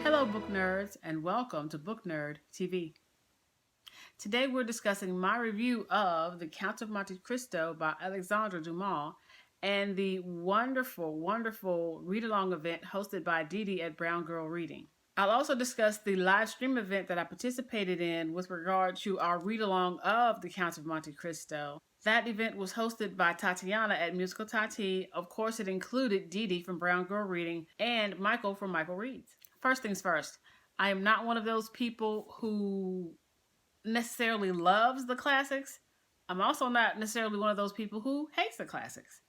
Hello book nerds and welcome to Book Nerd TV. Today we're discussing my review of The Count of Monte Cristo by Alexandre Dumas and the wonderful read-along event hosted by Didi at BrownGirlReading. I'll also discuss the live stream event that I participated in with regard to our read-along of The Count of Monte Cristo. That event was hosted by Tatiana at Musical Tati. Of course, it included Didi from BrownGirlReading and Michael from Michael Reads. First things first, I am not one of those people who necessarily loves the classics. I'm also not necessarily one of those people who hates the classics.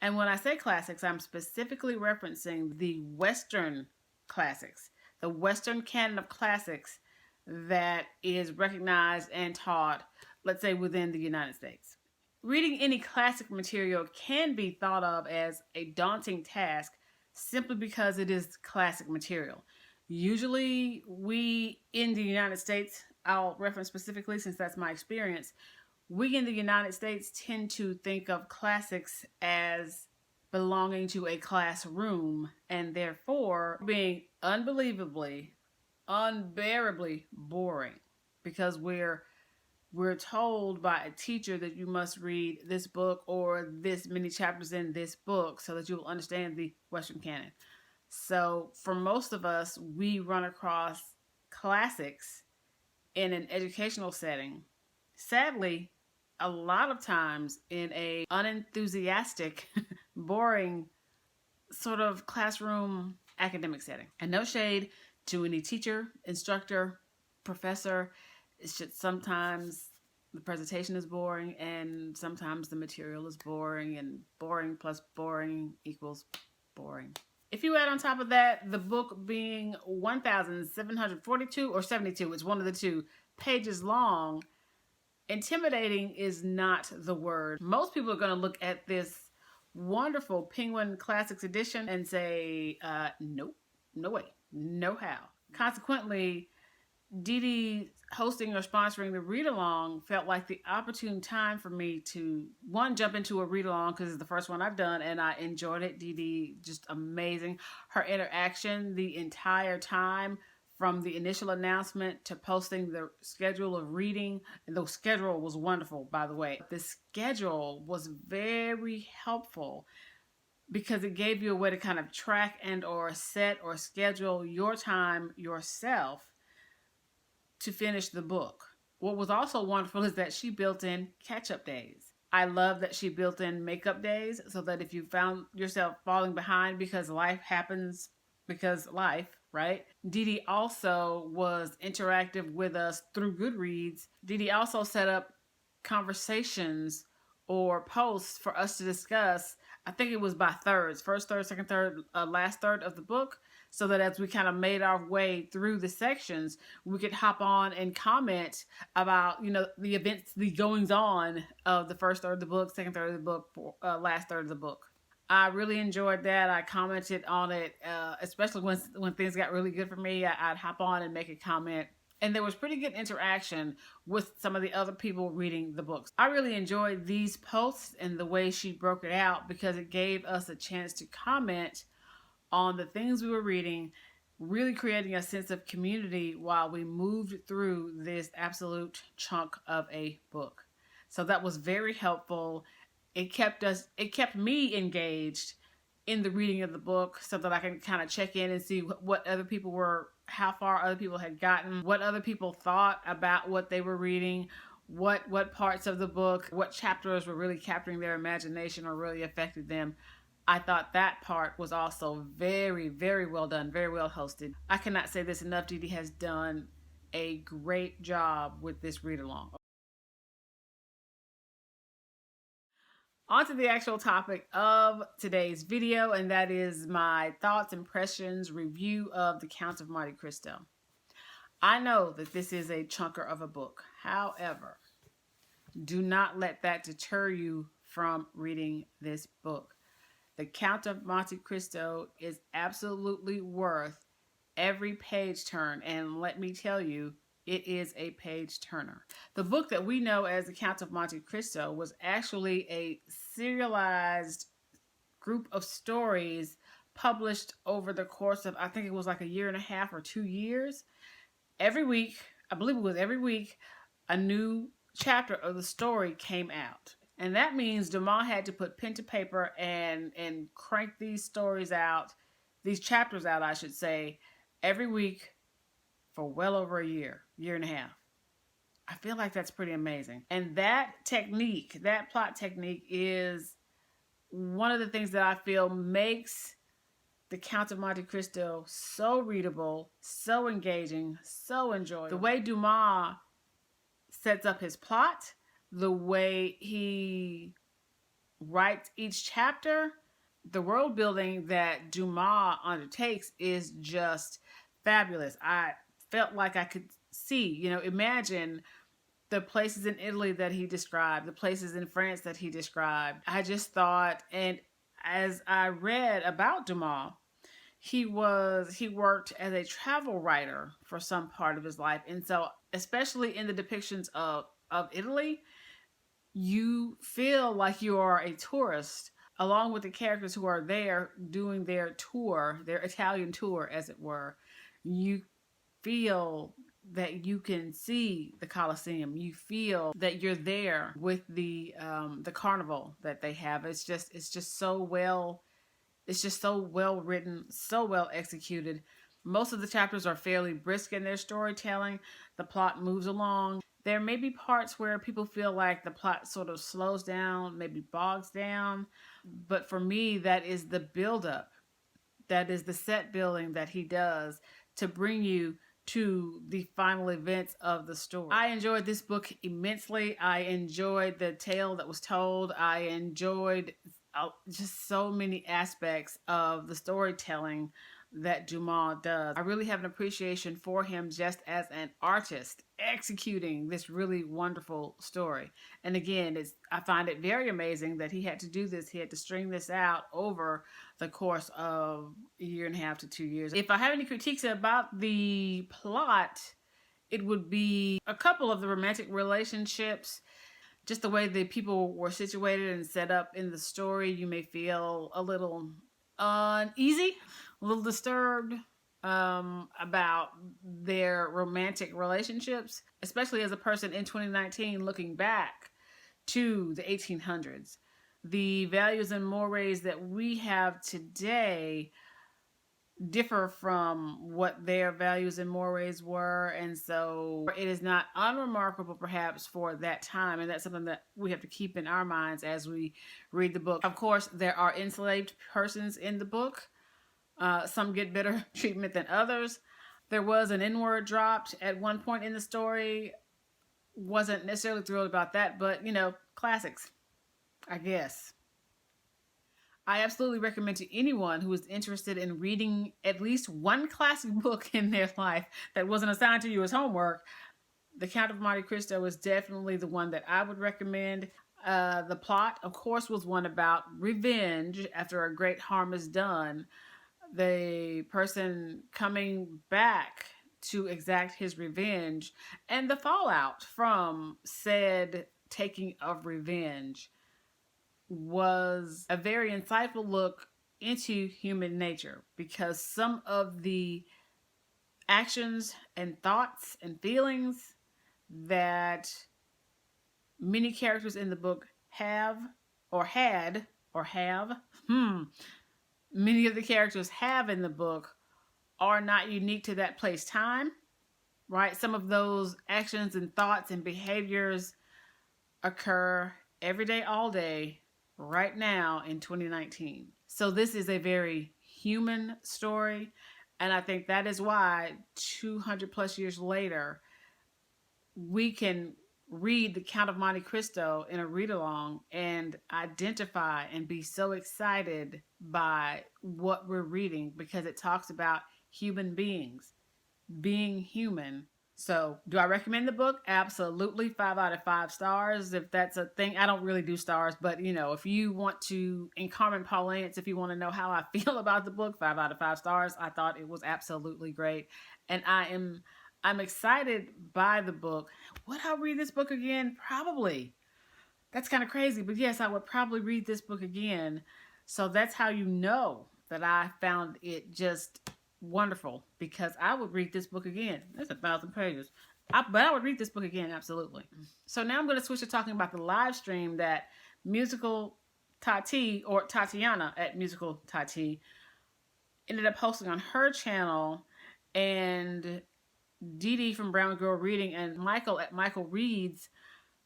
And when I say classics, I'm specifically referencing the Western classics, the Western canon of classics that is recognized and taught, let's say, within the United States. Reading any classic material can be thought of as a daunting task simply because it is classic material. Usually we in the United States, I'll reference specifically since that's my experience, we in the United States tend to think of classics as belonging to a classroom and therefore being unbelievably, unbearably boring because we're told by a teacher that you must read this book or this many chapters in this book so that you will understand the Western canon. So for most of us, we run across classics in an educational setting. Sadly, a lot of times in a unenthusiastic, boring sort of classroom academic setting. And no shade to any teacher, instructor, professor. It's just sometimes the presentation is boring and sometimes the material is boring and boring plus boring equals boring. If you add on top of that, the book being 1,742 or 72, it's one of the two, pages long, intimidating is not the word. Most people are going to look at this wonderful Penguin Classics edition and say, nope, no way, no how. Consequently, Didi hosting or sponsoring the read-along felt like the opportune time for me to, one, jump into a read-along because it's the first one I've done and I enjoyed it. Didi, just amazing. Her interaction the entire time from the initial announcement to posting the schedule of reading. And the schedule was wonderful, by the way. The schedule was very helpful because it gave you a way to kind of track and or set or schedule your time yourself to finish the book. What was also wonderful is that she built in catch-up days. I love that she built in makeup days so that if you found yourself falling behind because life happens, because life, right? Didi also was interactive with us through Goodreads. Didi also set up conversations or posts for us to discuss. I think it was by thirds, first third, second third, last third of the book, so that as we kind of made our way through the sections, we could hop on and comment about, the events, the goings on of the first third of the book, second third of the book, last third of the book. I really enjoyed that. I commented on it, especially when things got really good for me. I'd hop on and make a comment. And there was pretty good interaction with some of the other people reading the books. I really enjoyed these posts and the way she broke it out because it gave us a chance to comment on the things we were reading, really creating a sense of community while we moved through this absolute chunk of a book. So that was very helpful. It kept me engaged in the reading of the book so that I can kind of check in and see what other people were, how far other people had gotten, what other people thought about what they were reading, what parts of the book, what chapters were really capturing their imagination or really affected them. I thought that part was also very, very well done, very well hosted. I cannot say this enough. Didi has done a great job with this read-along. On to the actual topic of today's video, and that is my thoughts, impressions, review of The Count of Monte Cristo. I know that this is a chunker of a book. However, do not let that deter you from reading this book. The Count of Monte Cristo is absolutely worth every page turn, and let me tell you, it is a page turner. The book that we know as The Count of Monte Cristo was actually a serialized group of stories published over the course of, I think it was like a year and a half or 2 years. Every week, I believe it was every week, a new chapter of the story came out. And that means Dumas had to put pen to paper and crank these stories out, these chapters out, I should say, every week for well over a year and a half. I feel like that's pretty amazing. And that technique, that plot technique, is one of the things that I feel makes The Count of Monte Cristo so readable, so engaging, so enjoyable. The way Dumas sets up his plot, the way he writes each chapter, the world building that Dumas undertakes is just fabulous. I felt like I could see, imagine the places in Italy that he described, the places in France that he described. I just thought, and as I read about Dumas, he worked as a travel writer for some part of his life. And so, especially in the depictions of Italy, you feel like you are a tourist along with the characters who are there doing their tour, their Italian tour, as it were. You feel that you can see the Colosseum. You feel that you're there with the carnival that they have. It's just so well written, so well executed. Most of the chapters are fairly brisk in their storytelling. The plot moves along. There may be parts where people feel like the plot sort of slows down, maybe bogs down. But for me, that is the buildup. That is the set building that he does to bring you to the final events of the story. I enjoyed this book immensely. I enjoyed the tale that was told. I enjoyed just so many aspects of the storytelling that Dumas does. I really have an appreciation for him just as an artist executing this really wonderful story. And again, I find it very amazing that he had to do this. He had to string this out over the course of a year and a half to 2 years. If I have any critiques about the plot, it would be a couple of the romantic relationships. Just the way the people were situated and set up in the story, you may feel a little uneasy, a little disturbed about their romantic relationships, especially as a person in 2019 looking back to the 1800s. The values and mores that we have today differ from what their values and mores were, and so it is not unremarkable perhaps for that time, and that's something that we have to keep in our minds as we read the book. Of course, there are enslaved persons in the book. Some get better treatment than others. There was an N-word dropped at one point in the story. Wasn't necessarily thrilled about that, but classics, I guess. I absolutely recommend to anyone who is interested in reading at least one classic book in their life that wasn't assigned to you as homework. The Count of Monte Cristo is definitely the one that I would recommend. The plot, of course, was one about revenge after a great harm is done. The person coming back to exact his revenge and the fallout from said taking of revenge was a very insightful look into human nature, because some of the actions and thoughts and feelings that many characters in the book have or had or have, many of the characters have in the book are not unique to that place time, right? Some of those actions and thoughts and behaviors occur every day, all day, right now in 2019. So this is a very human story, and I think that is why 200 plus years later, we can read The Count of Monte Cristo in a read-along and identify and be so excited by what we're reading, because it talks about human beings being human. So do I recommend the book? Absolutely. 5 out of 5 stars. If that's a thing, I don't really do stars, but if you want to, in common parlance, if you want to know how I feel about the book, 5 out of 5 stars. I thought it was absolutely great. And I'm excited by the book. Would I read this book again? Probably. That's kind of crazy, but yes, I would probably read this book again. So that's how you know that I found it just wonderful, because I would read this book again. It's 1,000 pages. But I would read this book again, absolutely. So now I'm going to switch to talking about the live stream that Musical Tati, or Tatiana at Musical Tati, ended up hosting on her channel, and Didi from BrownGirlReading and Michael at Michael Reads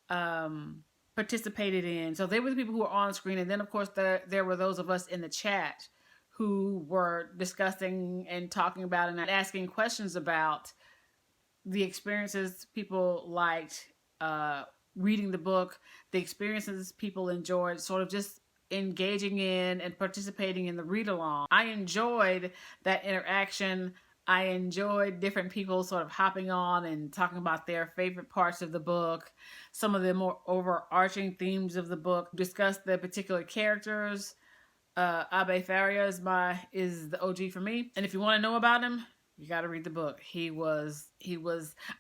participated in. So they were the people who were on screen, and then of course there were those of us in the chat who were discussing and talking about and asking questions about the experiences people liked reading the book, the experiences people enjoyed, sort of just engaging in and participating in the read-along. I enjoyed that interaction. I enjoyed different people sort of hopping on and talking about their favorite parts of the book, some of the more overarching themes of the book, discuss the particular characters. Abe Faria is the OG for me. And if you want to know about him, you got to read the book. He was,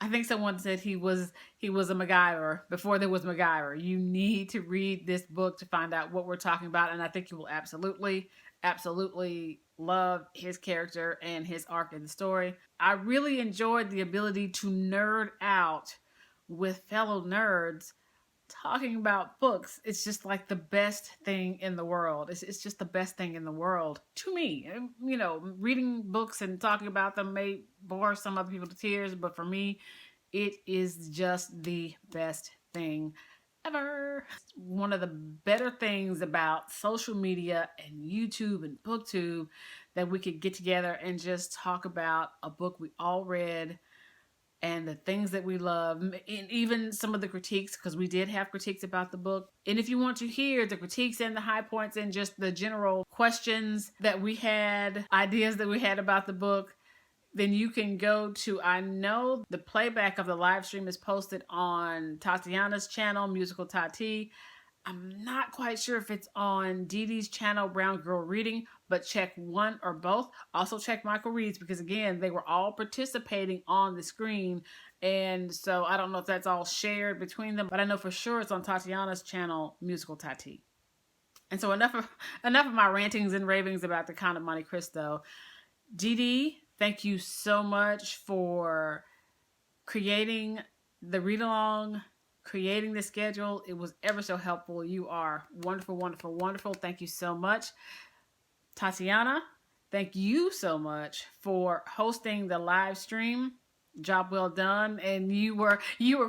I think someone said he was a MacGyver before there was MacGyver. You need to read this book to find out what we're talking about. And I think you will absolutely love his character and his arc in the story. I really enjoyed the ability to nerd out with fellow nerds talking about books. It's just like the best thing in the world. It's just the best thing in the world to me. You know, reading books and talking about them may bore some other people to tears, but for me, it is just the best thing ever. One of the better things about social media and YouTube and booktube, that we could get together and just talk about a book we all read and the things that we love, and even some of the critiques, because we did have critiques about the book. And if you want to hear the critiques and the high points and just the general questions that we had, ideas that we had about the book, then you can go to, I know the playback of the live stream is posted on Tatiana's channel, Musical Tati. I'm not quite sure if it's on Didi's channel, BrownGirlReading, but check one or both. Also check Michael Reads, because again, they were all participating on the screen. And so I don't know if that's all shared between them, but I know for sure it's on Tatiana's channel, Musical Tati. And so enough of my rantings and ravings about the Count of Monte Cristo. Didi, thank you so much for creating the read-along, creating the schedule. It was ever so helpful. You are wonderful, wonderful, wonderful. Thank you so much. Tatiana, thank you so much for hosting the live stream. Job well done. And you were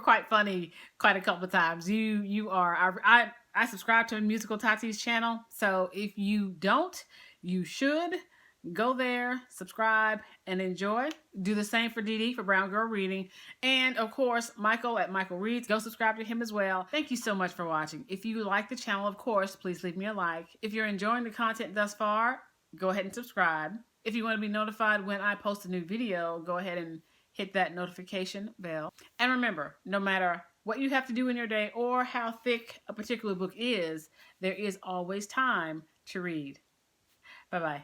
quite funny quite a couple of times. I subscribe to Musical Tati's channel. So if you don't, you should. Go there, subscribe, and enjoy. Do the same for Didi for BrownGirlReading. And of course, Michael at Michael Reads. Go subscribe to him as well. Thank you so much for watching. If you like the channel, of course, please leave me a like. If you're enjoying the content thus far, go ahead and subscribe. If you want to be notified when I post a new video, go ahead and hit that notification bell. And remember, no matter what you have to do in your day or how thick a particular book is, there is always time to read. Bye-bye.